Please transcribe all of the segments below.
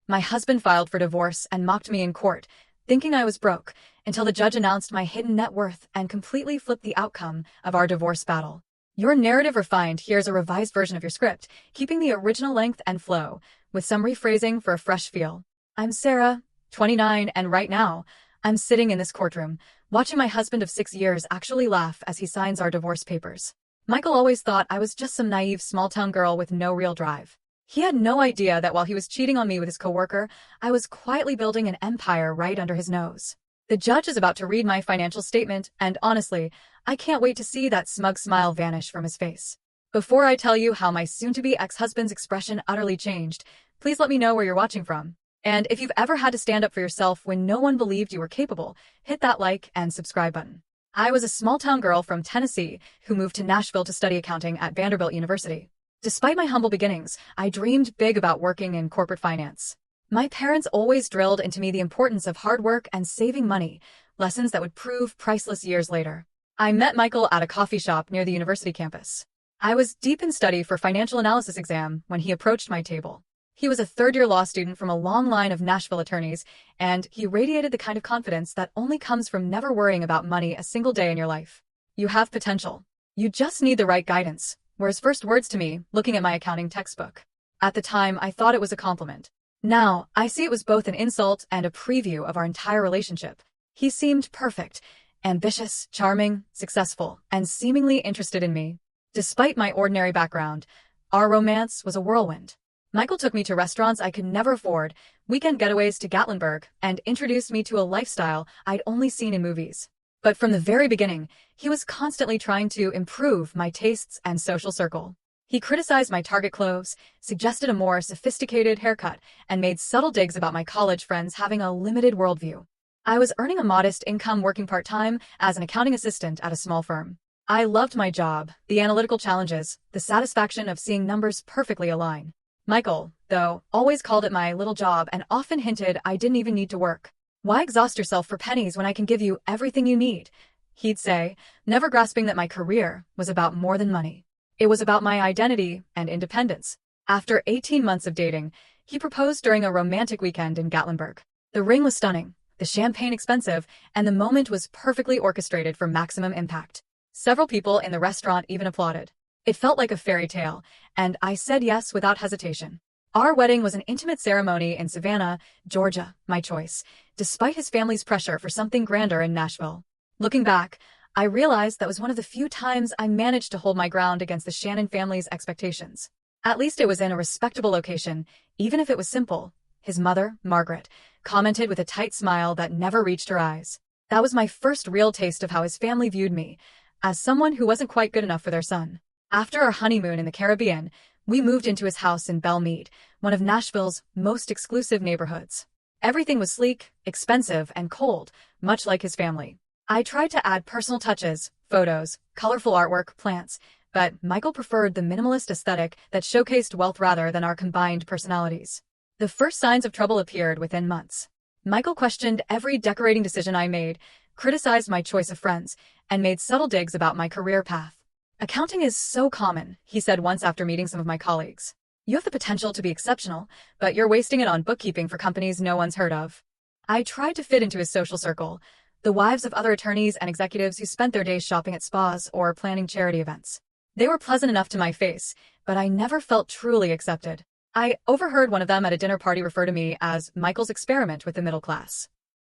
My husband filed for divorce and mocked me in court, thinking I was broke, until the judge announced my hidden net worth and completely flipped the outcome of our divorce battle. Your narrative refined. Here's a revised version of your script, keeping the original length and flow, with some rephrasing for a fresh feel. I'm Sarah, 29, and right now, I'm sitting in this courtroom, watching my husband of 6 years actually laugh as he signs our divorce papers. Michael always thought I was just some naive small-town girl with no real drive. He had no idea that while he was cheating on me with his coworker, I was quietly building an empire right under his nose. The judge is about to read my financial statement, and honestly, I can't wait to see that smug smile vanish from his face. Before I tell you how my soon-to-be ex-husband's expression utterly changed, please let me know where you're watching from. And if you've ever had to stand up for yourself when no one believed you were capable, hit that like and subscribe button. I was a small-town girl from Tennessee who moved to Nashville to study accounting at Vanderbilt University. Despite my humble beginnings, I dreamed big about working in corporate finance. My parents always drilled into me the importance of hard work and saving money, lessons that would prove priceless years later. I met Michael at a coffee shop near the university campus. I was deep in study for financial analysis exam when he approached my table. He was a third-year law student from a long line of Nashville attorneys, and he radiated the kind of confidence that only comes from never worrying about money a single day in your life. You have potential. You just need the right guidance, were his first words to me, looking at my accounting textbook. At the time, I thought it was a compliment. Now, I see it was both an insult and a preview of our entire relationship. He seemed perfect, ambitious, charming, successful, and seemingly interested in me. Despite my ordinary background, our romance was a whirlwind. Michael took me to restaurants I could never afford, weekend getaways to Gatlinburg, and introduced me to a lifestyle I'd only seen in movies. But from the very beginning, he was constantly trying to improve my tastes and social circle. He criticized my Target clothes, suggested a more sophisticated haircut, and made subtle digs about my college friends having a limited worldview. I was earning a modest income working part-time as an accounting assistant at a small firm. I loved my job, the analytical challenges, the satisfaction of seeing numbers perfectly align. Michael, though, always called it my little job and often hinted I didn't even need to work. Why exhaust yourself for pennies when I can give you everything you need? He'd say, never grasping that my career was about more than money. It was about my identity and independence. After 18 months of dating, he proposed during a romantic weekend in Gatlinburg. The ring was stunning, the champagne expensive, and the moment was perfectly orchestrated for maximum impact. Several people in the restaurant even applauded. It felt like a fairy tale, and I said yes without hesitation. Our wedding was an intimate ceremony in Savannah, Georgia, my choice, despite his family's pressure for something grander in Nashville. Looking back, I realized that was one of the few times I managed to hold my ground against the Shannon family's expectations. At least it was in a respectable location, even if it was simple. His mother, Margaret, commented with a tight smile that never reached her eyes. That was my first real taste of how his family viewed me, as someone who wasn't quite good enough for their son. After our honeymoon in the Caribbean, we moved into his house in Belle Meade, one of Nashville's most exclusive neighborhoods. Everything was sleek, expensive, and cold, much like his family. I tried to add personal touches, photos, colorful artwork, plants, but Michael preferred the minimalist aesthetic that showcased wealth rather than our combined personalities. The first signs of trouble appeared within months. Michael questioned every decorating decision I made, criticized my choice of friends, and made subtle digs about my career path. Accounting is so common, he said once after meeting some of my colleagues. You have the potential to be exceptional, but you're wasting it on bookkeeping for companies no one's heard of. I tried to fit into his social circle, the wives of other attorneys and executives who spent their days shopping at spas or planning charity events. They were pleasant enough to my face, but I never felt truly accepted. I overheard one of them at a dinner party refer to me as Michael's experiment with the middle class.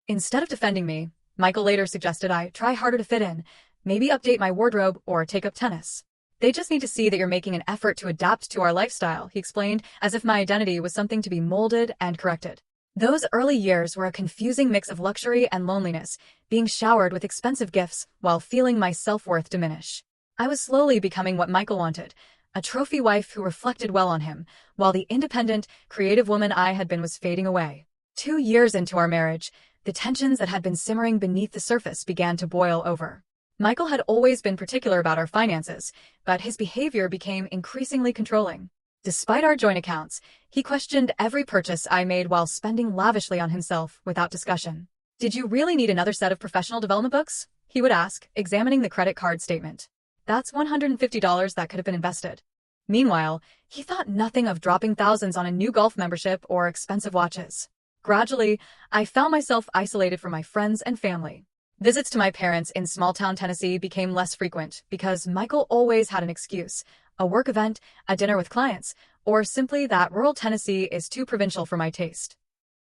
Instead of defending me, Michael later suggested I try harder to fit in, maybe update my wardrobe or take up tennis. They just need to see that you're making an effort to adapt to our lifestyle, he explained, as if my identity was something to be molded and corrected. Those early years were a confusing mix of luxury and loneliness, being showered with expensive gifts while feeling my self-worth diminish. I was slowly becoming what Michael wanted, a trophy wife who reflected well on him, while the independent, creative woman I had been was fading away. 2 years into our marriage, the tensions that had been simmering beneath the surface began to boil over. Michael had always been particular about our finances, but his behavior became increasingly controlling. Despite our joint accounts, he questioned every purchase I made while spending lavishly on himself without discussion. "Did you really need another set of professional development books?" he would ask, examining the credit card statement. "That's $150 that could have been invested." Meanwhile, He thought nothing of dropping thousands on a new golf membership or expensive watches. Gradually, I found myself isolated from my friends and family. Visits to my parents in small-town Tennessee became less frequent because Michael always had an excuse: a work event, a dinner with clients, or simply that rural Tennessee is too provincial for my taste.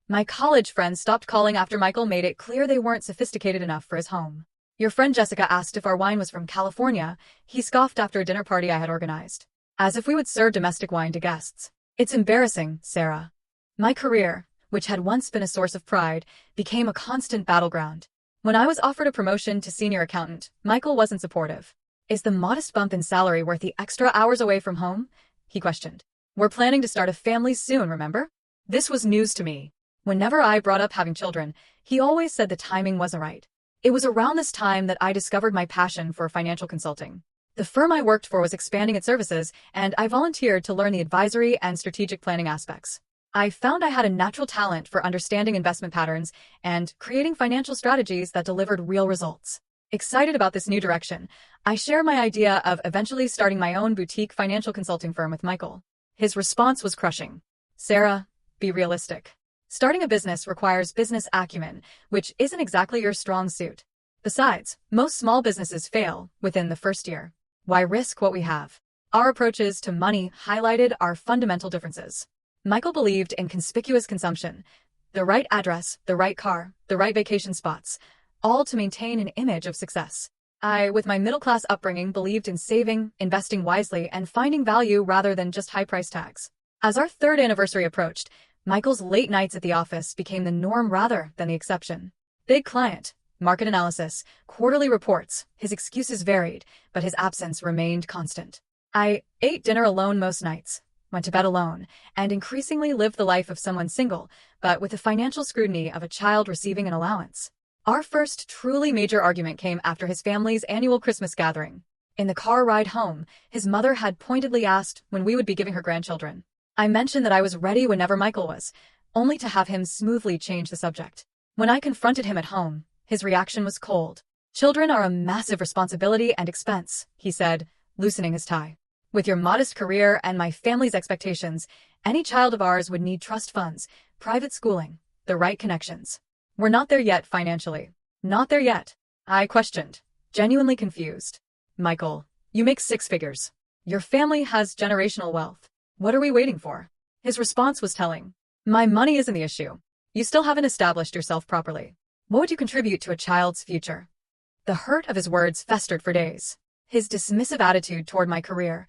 My college friends stopped calling after Michael made it clear they weren't sophisticated enough for his home. Your friend Jessica asked if our wine was from California. He scoffed after a dinner party I had organized, as if we would serve domestic wine to guests. It's embarrassing, Sarah. My career, which had once been a source of pride, became a constant battleground. When I was offered a promotion to senior accountant, Michael wasn't supportive. Is the modest bump in salary worth the extra hours away from home? He questioned. We're planning to start a family soon, remember? This was news to me. Whenever I brought up having children, he always said the timing wasn't right. It was around this time that I discovered my passion for financial consulting. The firm I worked for was expanding its services, and I volunteered to learn the advisory and strategic planning aspects. I found I had a natural talent for understanding investment patterns and creating financial strategies that delivered real results. Excited about this new direction, I shared my idea of eventually starting my own boutique financial consulting firm with Michael. His response was crushing. Sarah, be realistic. Starting a business requires business acumen, which isn't exactly your strong suit. Besides, most small businesses fail within the first year. Why risk what we have? Our approaches to money highlighted our fundamental differences. Michael believed in conspicuous consumption, the right address, the right car, the right vacation spots, all to maintain an image of success. I, with my middle-class upbringing, believed in saving, investing wisely, and finding value rather than just high price tags. As our third anniversary approached, Michael's late nights at the office became the norm rather than the exception. Big client, market analysis, quarterly reports, his excuses varied, but his absence remained constant. I ate dinner alone most nights, went to bed alone, and increasingly lived the life of someone single, but with the financial scrutiny of a child receiving an allowance. Our first truly major argument came after his family's annual Christmas gathering. In the car ride home, his mother had pointedly asked when we would be giving her grandchildren. I mentioned that I was ready whenever Michael was, only to have him smoothly change the subject. When I confronted him at home, his reaction was cold. Children are a massive responsibility and expense, he said, loosening his tie. With your modest career and my family's expectations, any child of ours would need trust funds, private schooling, the right connections. We're not there yet financially. Not there yet. I questioned, genuinely confused. Michael, you make six figures. Your family has generational wealth. What are we waiting for? His response was telling. My money isn't the issue. You still haven't established yourself properly. What would you contribute to a child's future? The hurt of his words festered for days. His dismissive attitude toward my career,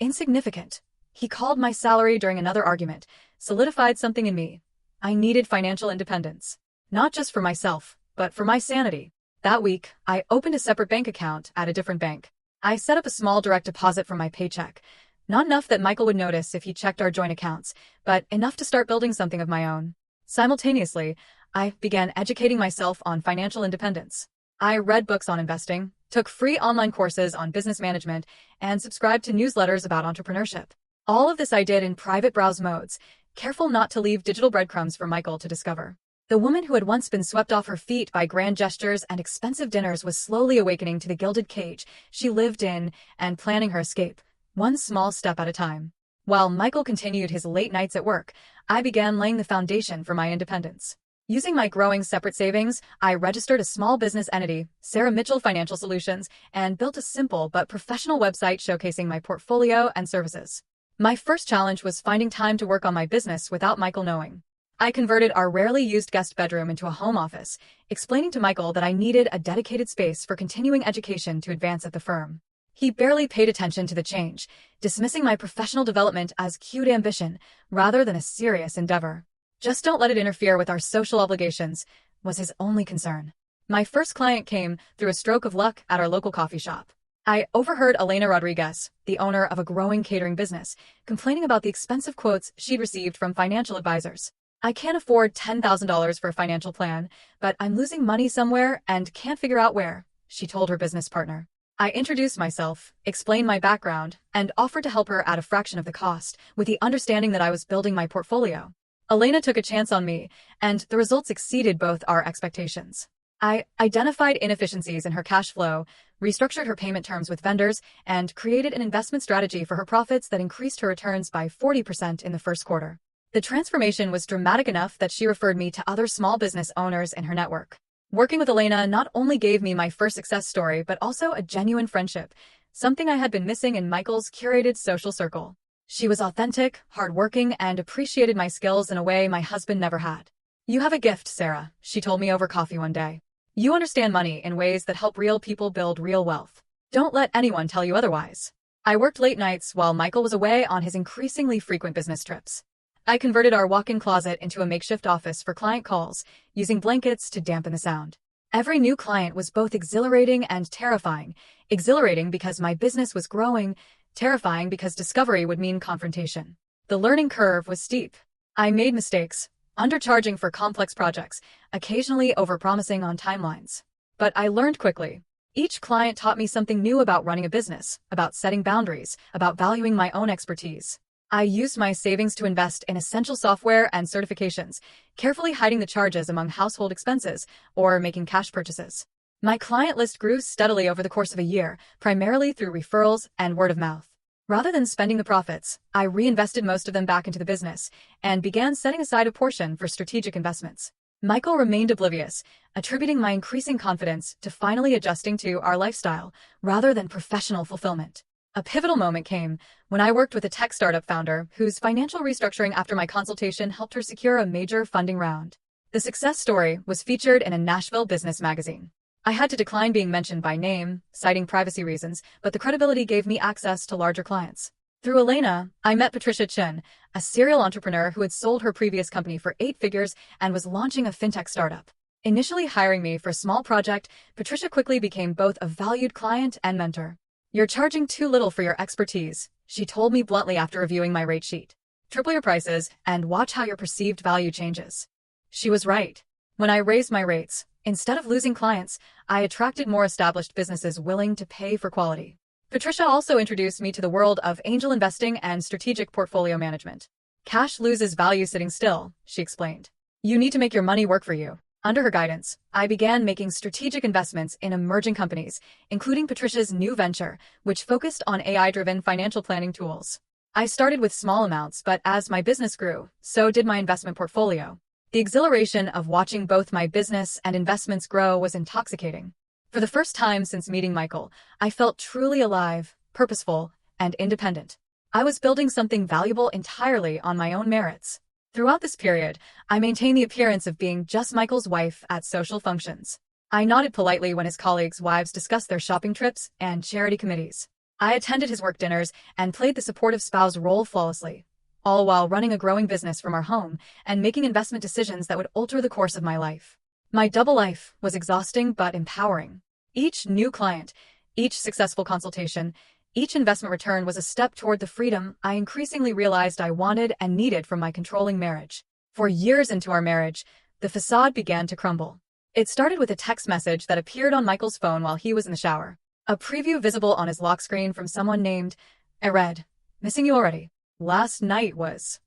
insignificant. He called my salary during another argument, solidified something in me. I needed financial independence. Not just for myself, but for my sanity. That week, I opened a separate bank account at a different bank. I set up a small direct deposit from my paycheck. Not enough that Michael would notice if he checked our joint accounts, but enough to start building something of my own. Simultaneously, I began educating myself on financial independence. I read books on investing, took free online courses on business management, and subscribed to newsletters about entrepreneurship. All of this I did in private browse modes, careful not to leave digital breadcrumbs for Michael to discover. The woman who had once been swept off her feet by grand gestures and expensive dinners was slowly awakening to the gilded cage she lived in and planning her escape, one small step at a time. While Michael continued his late nights at work, I began laying the foundation for my independence. Using my growing separate savings, I registered a small business entity, Sarah Mitchell Financial Solutions, and built a simple but professional website showcasing my portfolio and services. My first challenge was finding time to work on my business without Michael knowing. I converted our rarely used guest bedroom into a home office, explaining to Michael that I needed a dedicated space for continuing education to advance at the firm. He barely paid attention to the change, dismissing my professional development as cute ambition rather than a serious endeavor. Just don't let it interfere with our social obligations, was his only concern. My first client came through a stroke of luck at our local coffee shop. I overheard Elena Rodriguez, the owner of a growing catering business, complaining about the expensive quotes she'd received from financial advisors. I can't afford $10,000 for a financial plan, but I'm losing money somewhere and can't figure out where, she told her business partner. I introduced myself, explained my background, and offered to help her at a fraction of the cost, with the understanding that I was building my portfolio. Elena took a chance on me, and the results exceeded both our expectations. I identified inefficiencies in her cash flow, restructured her payment terms with vendors, and created an investment strategy for her profits that increased her returns by 40% in the first quarter. The transformation was dramatic enough that she referred me to other small business owners in her network. Working with Elena not only gave me my first success story, but also a genuine friendship, something I had been missing in Michael's curated social circle. She was authentic, hardworking, and appreciated my skills in a way my husband never had. "You have a gift, Sarah," she told me over coffee one day. "You understand money in ways that help real people build real wealth. Don't let anyone tell you otherwise." I worked late nights while Michael was away on his increasingly frequent business trips. I converted our walk-in closet into a makeshift office for client calls, using blankets to dampen the sound. Every new client was both exhilarating and terrifying. Exhilarating because my business was growing, terrifying because discovery would mean confrontation. The learning curve was steep. I made mistakes, undercharging for complex projects, occasionally overpromising on timelines. But I learned quickly. Each client taught me something new about running a business, about setting boundaries, about valuing my own expertise. I used my savings to invest in essential software and certifications, carefully hiding the charges among household expenses or making cash purchases. My client list grew steadily over the course of a year, primarily through referrals and word of mouth. Rather than spending the profits, I reinvested most of them back into the business and began setting aside a portion for strategic investments. Michael remained oblivious, attributing my increasing confidence to finally adjusting to our lifestyle rather than professional fulfillment. A pivotal moment came when I worked with a tech startup founder whose financial restructuring after my consultation helped her secure a major funding round. The success story was featured in a Nashville business magazine. I had to decline being mentioned by name, citing privacy reasons, but the credibility gave me access to larger clients. Through Elena, I met Patricia Chin, a serial entrepreneur who had sold her previous company for 8 figures and was launching a fintech startup. Initially hiring me for a small project, Patricia quickly became both a valued client and mentor. "You're charging too little for your expertise," she told me bluntly after reviewing my rate sheet. "Triple your prices and watch how your perceived value changes." She was right. When I raised my rates, instead of losing clients, I attracted more established businesses willing to pay for quality. Patricia also introduced me to the world of angel investing and strategic portfolio management. "Cash loses value sitting still," she explained. "You need to make your money work for you." Under her guidance, I began making strategic investments in emerging companies, including Patricia's new venture, which focused on AI-driven financial planning tools. I started with small amounts, but as my business grew, so did my investment portfolio. The exhilaration of watching both my business and investments grow was intoxicating. For the first time since meeting Michael, I felt truly alive, purposeful, and independent. I was building something valuable entirely on my own merits. Throughout this period, I maintained the appearance of being just Michael's wife at social functions. I nodded politely when his colleagues' wives discussed their shopping trips and charity committees. I attended his work dinners and played the supportive spouse role flawlessly, all while running a growing business from our home and making investment decisions that would alter the course of my life. My double life was exhausting but empowering. Each new client, each successful consultation, each investment return was a step toward the freedom I increasingly realized I wanted and needed from my controlling marriage. For years into our marriage, the facade began to crumble. It started with a text message that appeared on Michael's phone while he was in the shower. A preview visible on his lock screen from someone named, I read, "Missing you already. Last night was."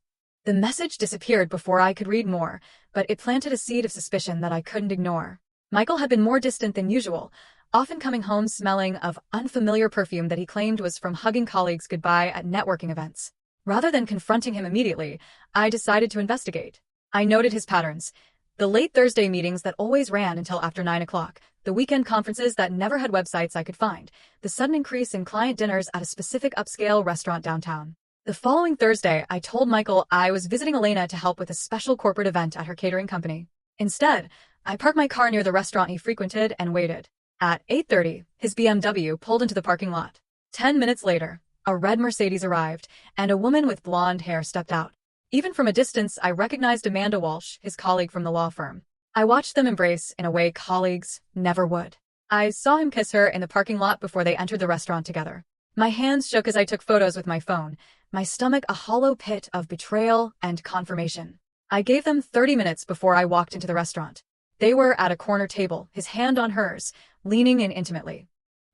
The message disappeared before I could read more, but it planted a seed of suspicion that I couldn't ignore. Michael had been more distant than usual, often coming home smelling of unfamiliar perfume that he claimed was from hugging colleagues goodbye at networking events. Rather than confronting him immediately, I decided to investigate. I noted his patterns. The late Thursday meetings that always ran until after 9 o'clock, the weekend conferences that never had websites I could find, the sudden increase in client dinners at a specific upscale restaurant downtown. The following Thursday, I told Michael I was visiting Elena to help with a special corporate event at her catering company. Instead, I parked my car near the restaurant he frequented and waited. At 8:30, his BMW pulled into the parking lot. 10 minutes later, a red Mercedes arrived, and a woman with blonde hair stepped out. Even from a distance, I recognized Amanda Walsh, his colleague from the law firm. I watched them embrace in a way colleagues never would. I saw him kiss her in the parking lot before they entered the restaurant together. My hands shook as I took photos with my phone, my stomach a hollow pit of betrayal and confirmation. I gave them 30 minutes before I walked into the restaurant. They were at a corner table, his hand on hers, leaning in intimately.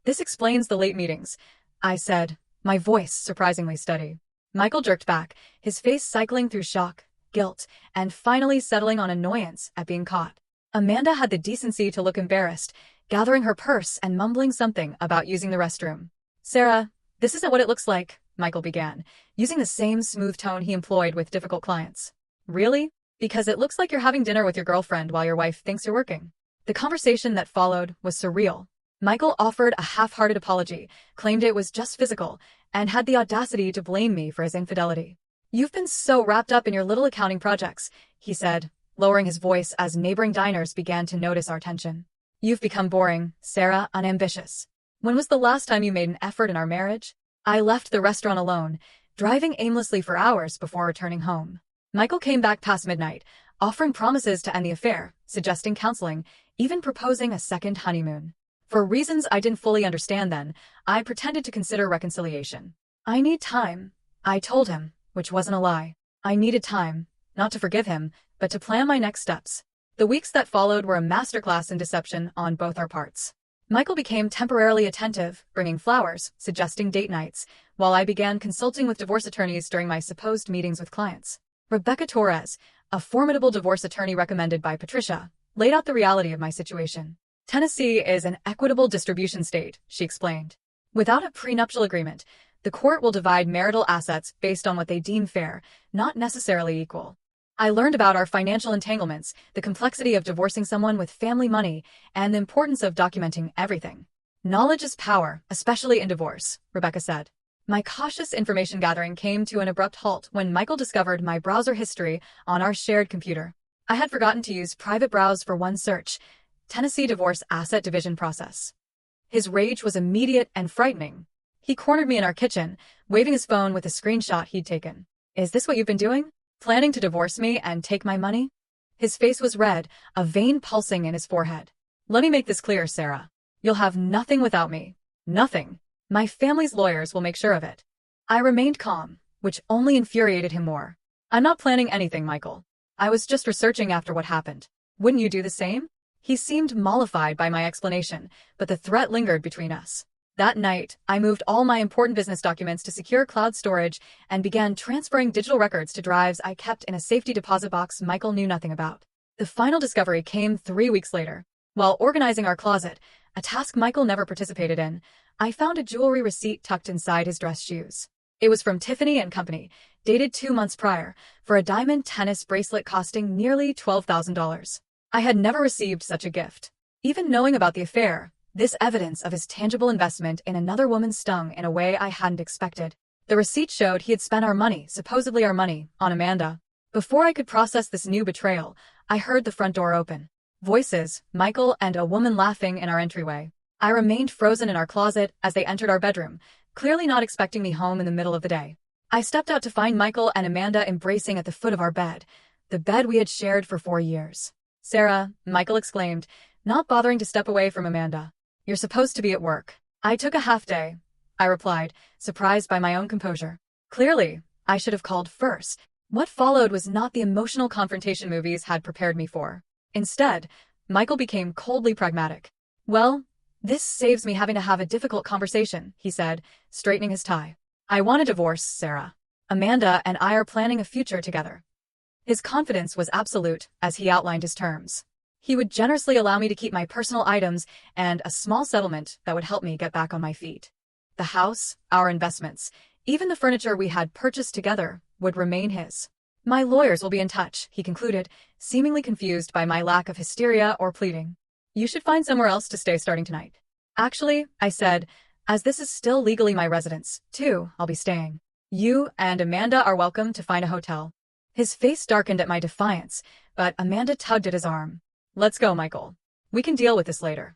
"This explains the late meetings," I said, my voice surprisingly steady. Michael jerked back, his face cycling through shock, guilt, and finally settling on annoyance at being caught. Amanda had the decency to look embarrassed, gathering her purse and mumbling something about using the restroom. Sarah, this isn't what it looks like, Michael began, using the same smooth tone he employed with difficult clients. Really? Because it looks like you're having dinner with your girlfriend while your wife thinks you're working. The conversation that followed was surreal. Michael offered a half-hearted apology, claimed it was just physical, and had the audacity to blame me for his infidelity. You've been so wrapped up in your little accounting projects, he said, lowering his voice as neighboring diners began to notice our tension. You've become boring, Sarah, unambitious. When was the last time you made an effort in our marriage? I left the restaurant alone, driving aimlessly for hours before returning home. Michael came back past midnight, offering promises to end the affair, suggesting counseling, even proposing a second honeymoon. For reasons I didn't fully understand then, I pretended to consider reconciliation. I need time, I told him, which wasn't a lie. I needed time, not to forgive him, but to plan my next steps. The weeks that followed were a masterclass in deception on both our parts. Michael became temporarily attentive, bringing flowers, suggesting date nights, while I began consulting with divorce attorneys during my supposed meetings with clients. Rebecca Torres, a formidable divorce attorney recommended by Patricia, laid out the reality of my situation. Tennessee is an equitable distribution state, she explained. Without a prenuptial agreement, the court will divide marital assets based on what they deem fair, not necessarily equal. I learned about our financial entanglements, the complexity of divorcing someone with family money, and the importance of documenting everything. Knowledge is power, especially in divorce, Rebecca said. My cautious information gathering came to an abrupt halt when Michael discovered my browser history on our shared computer. I had forgotten to use private browse for one search: Tennessee Divorce Asset Division Process. His rage was immediate and frightening. He cornered me in our kitchen, waving his phone with a screenshot he'd taken. Is this what you've been doing? Planning to divorce me and take my money? His face was red, a vein pulsing in his forehead. Let me make this clear, Sarah. You'll have nothing without me. Nothing. My family's lawyers will make sure of it. I remained calm, which only infuriated him more. I'm not planning anything, Michael. I was just researching after what happened. Wouldn't you do the same? He seemed mollified by my explanation, but the threat lingered between us. That night, I moved all my important business documents to secure cloud storage and began transferring digital records to drives I kept in a safety deposit box Michael knew nothing about. The final discovery came 3 weeks later. While organizing our closet, a task Michael never participated in, I found a jewelry receipt tucked inside his dress shoes. It was from Tiffany & Company, dated 2 months prior, for a diamond tennis bracelet costing nearly $12,000. I had never received such a gift. Even knowing about the affair, this evidence of his tangible investment in another woman stung in a way I hadn't expected. The receipt showed he had spent our money, supposedly our money, on Amanda. Before I could process this new betrayal, I heard the front door open. Voices, Michael and a woman laughing in our entryway. I remained frozen in our closet as they entered our bedroom, clearly not expecting me home in the middle of the day. I stepped out to find Michael and Amanda embracing at the foot of our bed, the bed we had shared for 4 years. Sarah, Michael exclaimed, not bothering to step away from Amanda. You're supposed to be at work. I took a half day, I replied, surprised by my own composure. Clearly, I should have called first. What followed was not the emotional confrontation movies had prepared me for. Instead, Michael became coldly pragmatic. Well, this saves me having to have a difficult conversation, he said, straightening his tie. I want a divorce, Sarah. Amanda and I are planning a future together. His confidence was absolute as he outlined his terms. He would generously allow me to keep my personal items and a small settlement that would help me get back on my feet. The house, our investments, even the furniture we had purchased together would remain his. My lawyers will be in touch, he concluded, seemingly confused by my lack of hysteria or pleading. You should find somewhere else to stay starting tonight. Actually, I said, as this is still legally my residence, too, I'll be staying. You and Amanda are welcome to find a hotel. His face darkened at my defiance, but Amanda tugged at his arm. Let's go, Michael. We can deal with this later.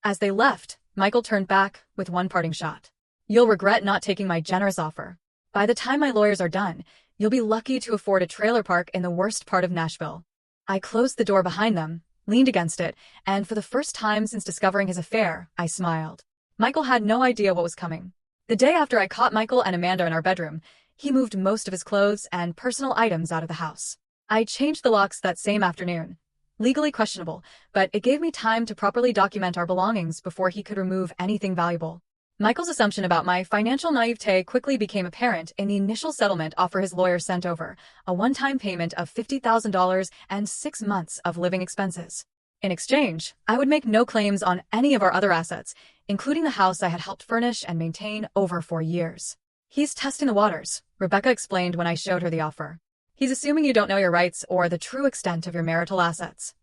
As they left, Michael turned back with one parting shot. You'll regret not taking my generous offer. By the time my lawyers are done, you'll be lucky to afford a trailer park in the worst part of Nashville. I closed the door behind them, leaned against it, and for the first time since discovering his affair, I smiled. Michael had no idea what was coming. The day after I caught Michael and Amanda in our bedroom, he moved most of his clothes and personal items out of the house. I changed the locks that same afternoon. Legally questionable, but it gave me time to properly document our belongings before he could remove anything valuable. Michael's assumption about my financial naivete quickly became apparent in the initial settlement offer his lawyer sent over, a one-time payment of $50,000 and 6 months of living expenses. In exchange, I would make no claims on any of our other assets, including the house I had helped furnish and maintain over 4 years. He's testing the waters, Rebecca explained when I showed her the offer. He's assuming you don't know your rights or the true extent of your marital assets.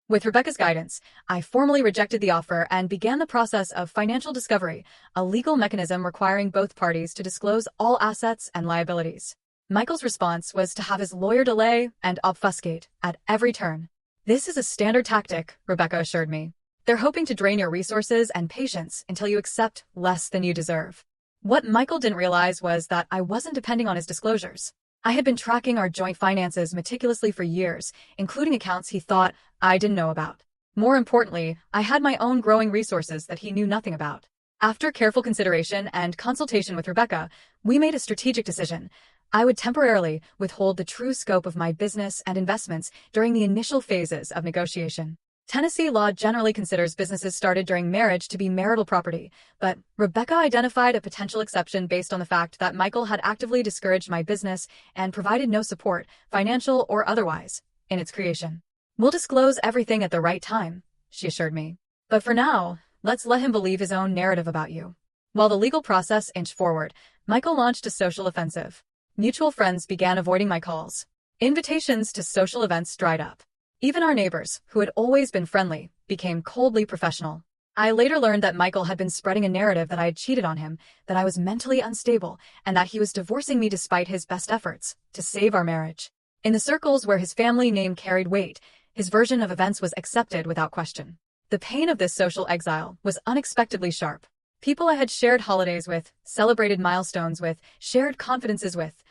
With Rebecca's guidance, I formally rejected the offer and began the process of financial discovery, a legal mechanism requiring both parties to disclose all assets and liabilities. Michael's response was to have his lawyer delay and obfuscate at every turn. This is a standard tactic, Rebecca assured me. They're hoping to drain your resources and patience until you accept less than you deserve. What Michael didn't realize was that I wasn't depending on his disclosures. I had been tracking our joint finances meticulously for years, including accounts he thought I didn't know about. More importantly, I had my own growing resources that he knew nothing about. After careful consideration and consultation with Rebecca, we made a strategic decision. I would temporarily withhold the true scope of my business and investments during the initial phases of negotiation. Tennessee law generally considers businesses started during marriage to be marital property, but Rebecca identified a potential exception based on the fact that Michael had actively discouraged my business and provided no support, financial or otherwise, in its creation. We'll disclose everything at the right time, she assured me. But for now, let's let him believe his own narrative about you. While the legal process inched forward, Michael launched a social offensive. Mutual friends began avoiding my calls. Invitations to social events dried up. Even our neighbors, who had always been friendly, became coldly professional. I later learned that Michael had been spreading a narrative that I had cheated on him, that I was mentally unstable, and that he was divorcing me despite his best efforts to save our marriage. In the circles where his family name carried weight, his version of events was accepted without question. The pain of this social exile was unexpectedly sharp. People I had shared holidays with, celebrated milestones with, shared confidences with,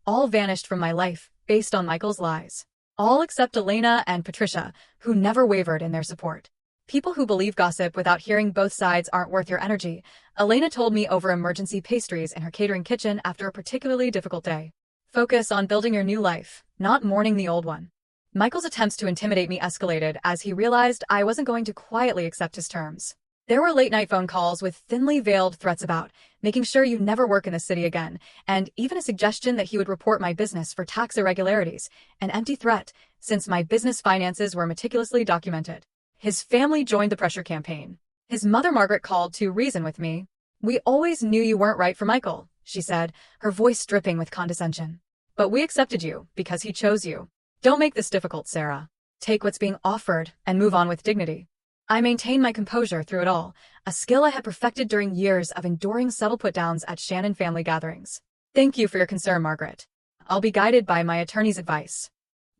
all vanished from my life based on Michael's lies. All except Elena and Patricia, who never wavered in their support. People who believe gossip without hearing both sides aren't worth your energy, Elena told me over emergency pastries in her catering kitchen after a particularly difficult day. Focus on building your new life, not mourning the old one. Michael's attempts to intimidate me escalated as he realized I wasn't going to quietly accept his terms. There were late-night phone calls with thinly veiled threats about making sure you never work in the city again, and even a suggestion that he would report my business for tax irregularities, an empty threat, since my business finances were meticulously documented. His family joined the pressure campaign. His mother Margaret called to reason with me. "We always knew you weren't right for Michael," she said, her voice dripping with condescension. "But we accepted you because he chose you. Don't make this difficult, Sarah. Take what's being offered and move on with dignity." I maintained my composure through it all, a skill I had perfected during years of enduring subtle put-downs at Shannon family gatherings. "Thank you for your concern, Margaret. I'll be guided by my attorney's advice."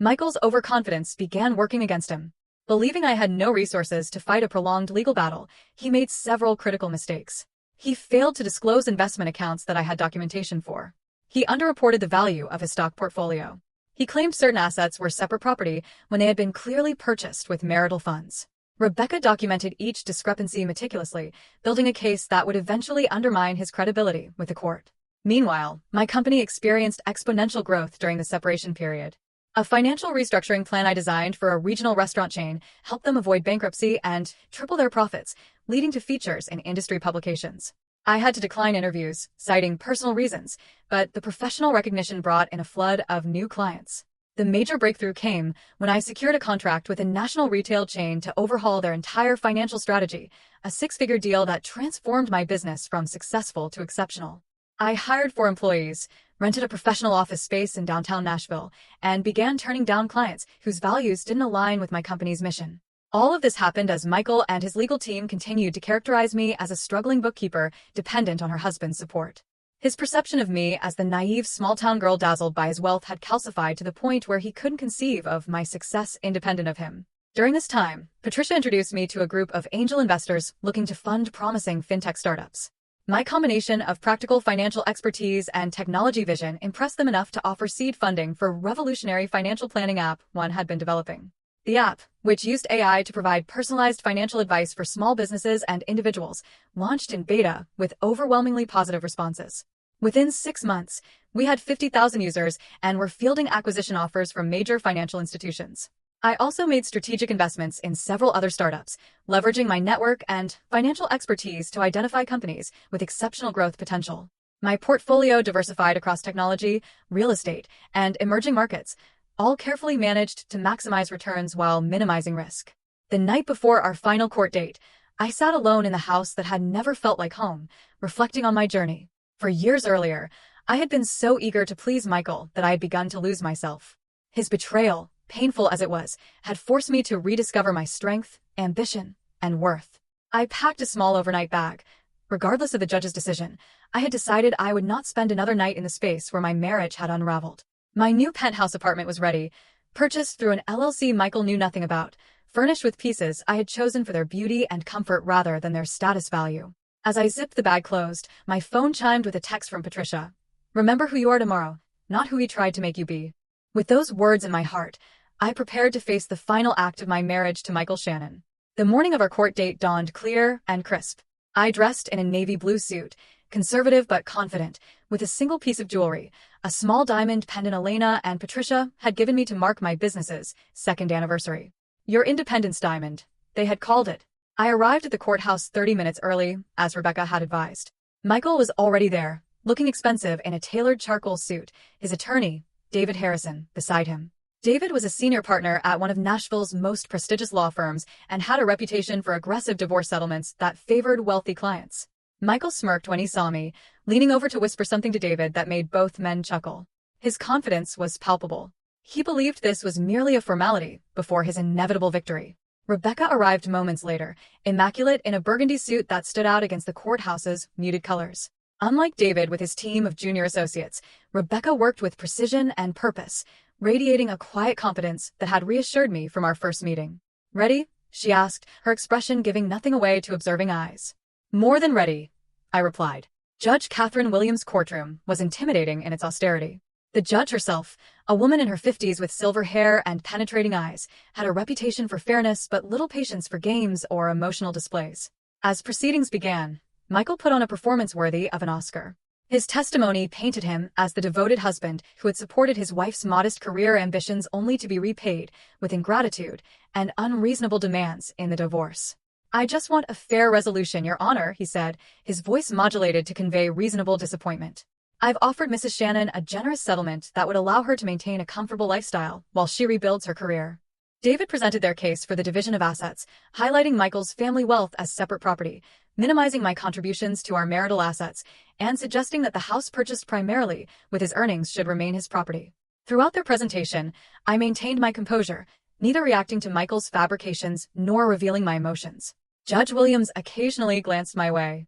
Michael's overconfidence began working against him. Believing I had no resources to fight a prolonged legal battle, he made several critical mistakes. He failed to disclose investment accounts that I had documentation for. He underreported the value of his stock portfolio. He claimed certain assets were separate property when they had been clearly purchased with marital funds. Rebecca documented each discrepancy meticulously, building a case that would eventually undermine his credibility with the court. Meanwhile, my company experienced exponential growth during the separation period. A financial restructuring plan I designed for a regional restaurant chain helped them avoid bankruptcy and triple their profits, leading to features in industry publications. I had to decline interviews, citing personal reasons, but the professional recognition brought in a flood of new clients. The major breakthrough came when I secured a contract with a national retail chain to overhaul their entire financial strategy, a six-figure deal that transformed my business from successful to exceptional. I hired 4 employees, rented a professional office space in downtown Nashville, and began turning down clients whose values didn't align with my company's mission. All of this happened as Michael and his legal team continued to characterize me as a struggling bookkeeper dependent on her husband's support. His perception of me as the naive small-town girl dazzled by his wealth had calcified to the point where he couldn't conceive of my success independent of him. During this time, Patricia introduced me to a group of angel investors looking to fund promising fintech startups. My combination of practical financial expertise and technology vision impressed them enough to offer seed funding for a revolutionary financial planning app one had been developing. The app, which used AI to provide personalized financial advice for small businesses and individuals, launched in beta with overwhelmingly positive responses. Within 6 months, we had 50,000 users and were fielding acquisition offers from major financial institutions. I also made strategic investments in several other startups, leveraging my network and financial expertise to identify companies with exceptional growth potential. My portfolio diversified across technology, real estate, and emerging markets, all carefully managed to maximize returns while minimizing risk. The night before our final court date, I sat alone in the house that had never felt like home, reflecting on my journey. For years earlier, I had been so eager to please Michael that I had begun to lose myself. His betrayal, painful as it was, had forced me to rediscover my strength, ambition, and worth. I packed a small overnight bag. Regardless of the judge's decision, I had decided I would not spend another night in the space where my marriage had unraveled. My new penthouse apartment was ready, purchased through an LLC Michael knew nothing about, furnished with pieces I had chosen for their beauty and comfort rather than their status value. As I zipped the bag closed, my phone chimed with a text from Patricia. "Remember who you are tomorrow, not who he tried to make you be." With those words in my heart, I prepared to face the final act of my marriage to Michael Shannon. The morning of our court date dawned clear and crisp. I dressed in a navy blue suit, conservative but confident, with a single piece of jewelry, a small diamond pendant Elena and Patricia had given me to mark my business's second anniversary. "Your Independence Diamond," they had called it. I arrived at the courthouse 30 minutes early, as Rebecca had advised. Michael was already there, looking expensive in a tailored charcoal suit, his attorney, David Harrison, beside him. David was a senior partner at one of Nashville's most prestigious law firms and had a reputation for aggressive divorce settlements that favored wealthy clients. Michael smirked when he saw me, leaning over to whisper something to David that made both men chuckle. His confidence was palpable. He believed this was merely a formality before his inevitable victory. Rebecca arrived moments later, immaculate in a burgundy suit that stood out against the courthouse's muted colors. Unlike David with his team of junior associates, Rebecca worked with precision and purpose, radiating a quiet confidence that had reassured me from our first meeting. "Ready?" she asked, her expression giving nothing away to observing eyes. "More than ready," I replied. Judge Catherine Williams' courtroom was intimidating in its austerity. The judge herself, a woman in her 50s with silver hair and penetrating eyes, had a reputation for fairness but little patience for games or emotional displays. As proceedings began, Michael put on a performance worthy of an Oscar. His testimony painted him as the devoted husband who had supported his wife's modest career ambitions only to be repaid with ingratitude and unreasonable demands in the divorce. "I just want a fair resolution, Your Honor," he said, his voice modulated to convey reasonable disappointment. "I've offered Mrs. Shannon a generous settlement that would allow her to maintain a comfortable lifestyle while she rebuilds her career." David presented their case for the division of assets, highlighting Michael's family wealth as separate property, minimizing my contributions to our marital assets, and suggesting that the house purchased primarily with his earnings should remain his property. Throughout their presentation, I maintained my composure, neither reacting to Michael's fabrications nor revealing my emotions. Judge Williams occasionally glanced my way,